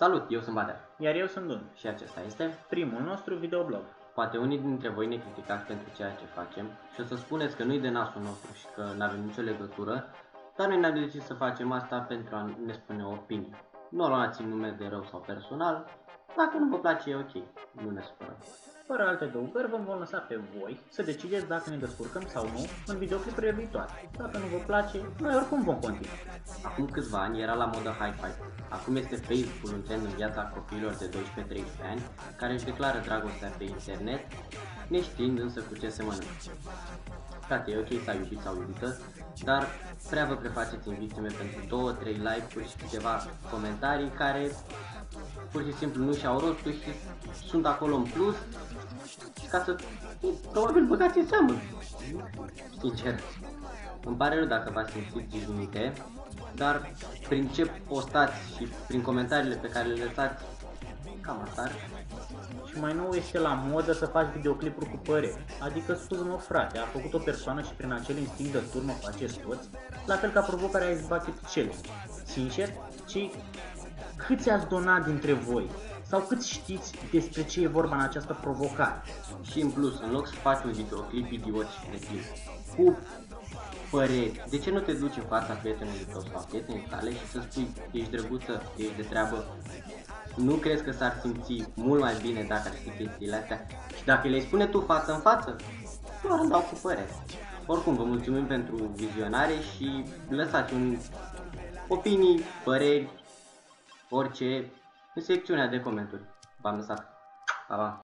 Salut, eu sunt Badea Iar eu sunt Dun. și acesta este Primul nostru videoblog. Poate unii dintre voi ne criticați pentru ceea ce facem și o să spuneți că nu-i de nasul nostru și că nu avem nicio legătură, dar noi ne-am decis să facem asta pentru a ne spune o opinie. Nu o luați în nume de rău sau personal, dacă nu vă place e ok, nu ne supărăm. Fără alte adăugări, vă vom lăsa pe voi să decideți dacă ne descurcăm sau nu în videoclipurile viitoare. Dacă nu vă place, noi oricum vom continua. Acum câțiva ani era la modă hi-fi. Acum este Facebook-ul un trend în viața copiilor de 12-13 ani care își declară dragostea pe internet, neștiind însă cu ce se mănâncă. Frate, e ok să ai iubit sau iubită, dar prea vă prefaceți în victime pentru 2-3 like-uri și câteva comentarii care pur și simplu nu și-au rostul și sunt acolo în plus ca să probabil băgați în seamă. Sincer, îmi pare rău dacă v-ați simțit jignite, dar prin ce postați și prin comentariile pe care le lăsați, cam asta are. Și mai nou este la modă să faci videoclipuri cu păreri. Adică, scuză-mă frate, a făcut o persoană și prin acel instinct de turmă faceți toți, la fel ca provocarea Ice Bucket Challenge. Sincer, cei câți ați donat dintre voi? Sau câți știți despre ce e vorba în această provocare? Și în plus, în loc să faci un videoclip idiot și cretin cu păreri, de ce nu te duci în fața prietenului tău sau prietenii tale și să spui ești drăguță, ești de treabă? Nu crezi că s-ar simți mult mai bine dacă ar ști chestiile astea? Și dacă le spune tu față în față, doar îmi dau cu păreri. Oricum, vă mulțumim pentru vizionare și lăsați opinii, păreri, orice în secțiunea de comentarii. V-am lăsat. Pa, pa!